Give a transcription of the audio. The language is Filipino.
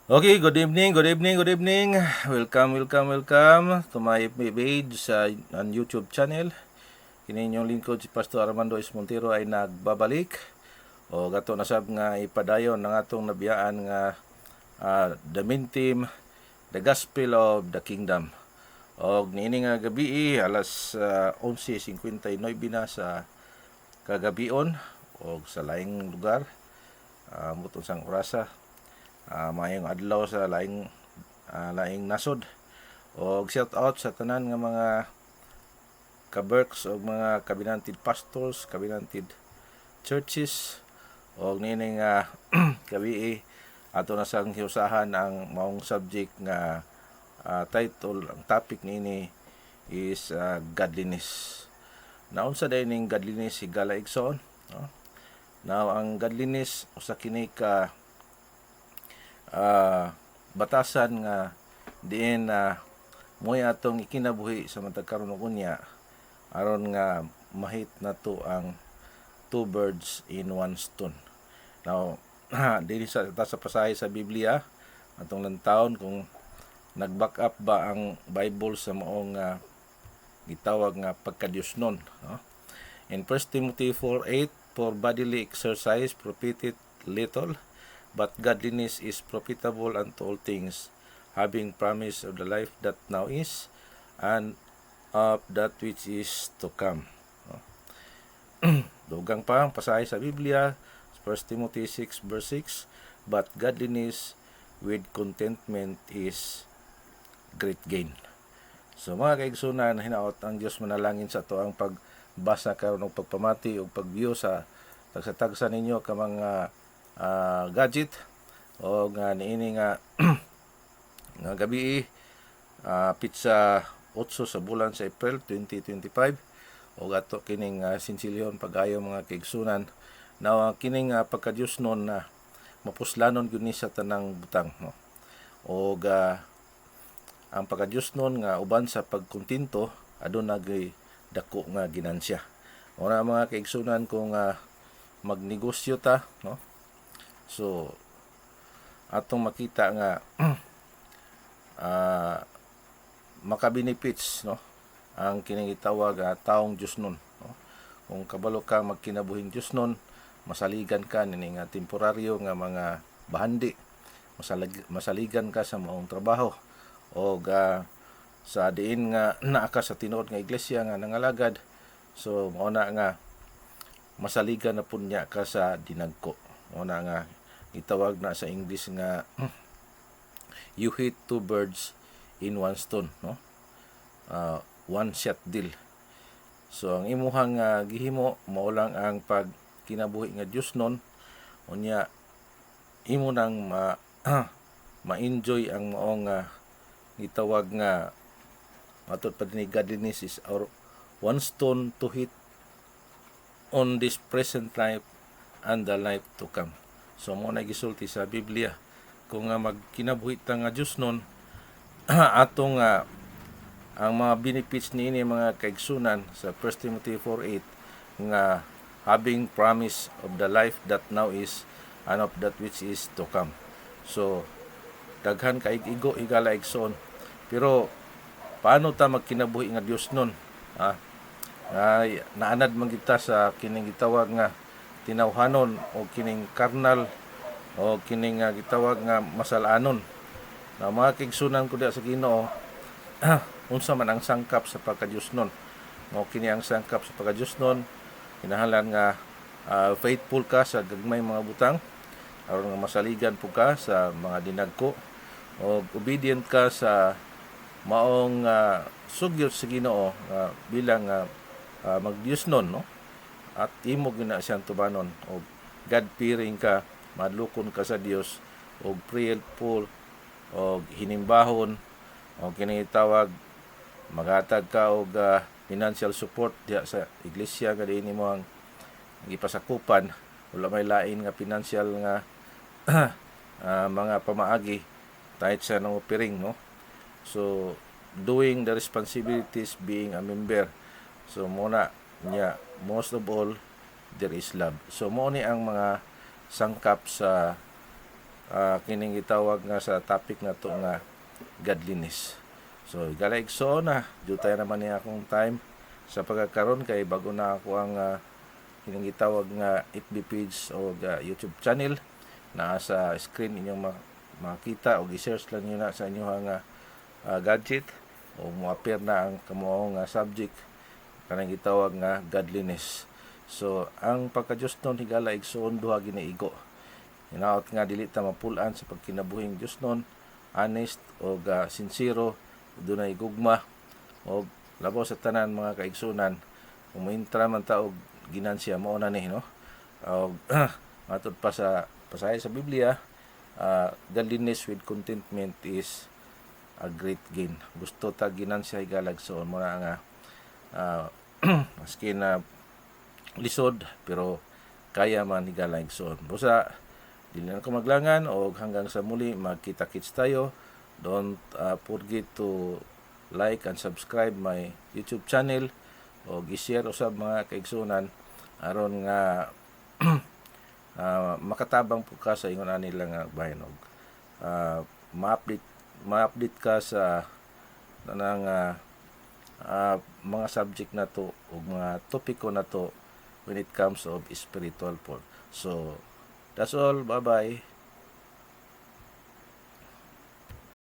Okay, good evening, good evening, good evening. Welcome to my page sa YouTube channel. Kini inyong lingkod si Pastor Armando S. Montero ay nagbabalik. O gato na sab nga ipadayon ng atong nabiyaan nga the main theme, the gospel of the kingdom. O niini nga gabi alas 11:59 na sa kagabion o sa laing lugar. Muton sang orasa. Mayong adlaw sa laing nasod. O shout out sa tanan nga mga kaberks o mga kabinanted pastors, kabinanted churches o nining gabi ato na sang hiusahan ang maong subject nga title, ang topic nini is godliness. Naunsa dining godliness higala igsoon, no? Now ang godliness usa kini ka batasan nga diin mo'y atong ikinabuhi sa matag karon og unya aron nga mahit nato ang two birds in one stone. Now dili sa pasahe sa Biblia atong lantawon kung nag-back up ba ang Bible sa maong gitawag nga pagkadiosnon, no? In 1 Timothy 4:8, for bodily exercise profiteth little, but godliness is profitable unto all things, having promise of the life that now is, and of that which is to come. Dugang pa ang pasahe sa Biblia, 1 Timothy 6 verse 6, but godliness with contentment is great gain. So mga kaigsunan, hinaot ang Diyos manalangin sa to ang pagbasa karon og pagpamati ug pagview sa tagsa-tagsa ninyo ka mga gadget o nga niini nga nga gabi pizza 8 sa bulan sa April 2025 o ato kining sinsilyon pagayo mga kaigsunan na kining pagkadiosnon na mapuslanon gyud ni sa tanang butang, no? O ang pagkadiosnon nga uban sa pagkontinto aduna gay dako nga ginansya. Ora mga kaigsunan kung magnegosyo ta, no? So atong makita nga maka-benefits, no, ang kining gitawag taong Diosnon, no? Kung kabalo ka magkinabuhing Diosnon, masaligan ka nini nga temporaryo nga mga bahandi, masaligan ka sa maong trabaho o sa diin nga naa ka sa tinuod nga iglesia nga nangalagad. So mao na nga masaligan na pud niya ka sa dinagko. Mao na nga itawag na sa English nga you hit two birds in one stone, no? One shot deal. So ang imuhang gihimo mao lang ang pagkinabuhi nga Diosnon, unya imo nang ma-enjoy ang maong gitawag nga matud pa ni godliness is our one stone to hit on this present life and the life to come. So mo na gisulti sa Biblia kung magkinabuhi ta nga Diosnon atong ang mga benefits niini mga kaigsunan sa 1 Timothy 4:8 nga having promise of the life that now is and of that which is to come. So daghan ka igo higala igsoon, pero paano ta magkinabuhi nga Diosnon? Naanad man kita sa kining gitawag nga tinawhanon o kining karnal o kining gitawag nga masalanon. Na mga kaigsunan ko diha sa Ginoo, unsa man ang sangkap sa pagkadiosnon? Mao kini ang sangkap sa pagkadiosnon, kinahanglan nga faithful ka sa gagmay mga butang aron nga masaligan pud ka sa mga dinagko o obedient ka sa maong sugyot sa Ginoo bilang magdiosnon, no? At imo gina siyang tubanon o God-fearing ka, madlukon ka sa Dios o prayerful o hinimbahon o kinitawag maghatag ka og financial support diha sa iglesia nga diin mo ang gipasakupan, wala may lain nga financial nga mga pamaagi kahit sa nang opiring, no? So doing the responsibilities being a member. So muna niya, most of all there is love. So mo ni ang mga sangkap sa kining gitawag nga sa topic na to nga godliness. So igalaigso na jutay naman ni akong time sa pagkakaroon kay bago na ako ang kining gitawag nga FB page o YouTube channel na sa screen inyong makita o i-search lang niyo na sa inyong gadget o mo-appear na ang kamuong subject kanang gitawag nga godliness. So ang pagka-Dios nun higala igsoon duha ginaigo. Hinaot nga dili ta mapulan sa pagkinabuhing Dios nun, honest o sincero, dunay gugma o labaw sa tanan mga kaigsunan. Kung mointra man ta og ginansya mao na ni no. Matod pa sa pasahe sa Biblia, godliness with contentment is a great gain. Gusto ta ginansya higalagsoon mo na nga maski na lisod pero kaya man higalagsoon. Busa dili na ko maglangan o hanggang sa muli magkita-kits tayo. Don't forget to like and subscribe my YouTube channel o i-share usab mga kaigsunan aron nga makatabang po ka sa ingon ani lang nga bahinog. Ma-update ka sa tanang mga subject na to o mga topiko na to when it comes of spiritual part. So that's all. Bye-bye.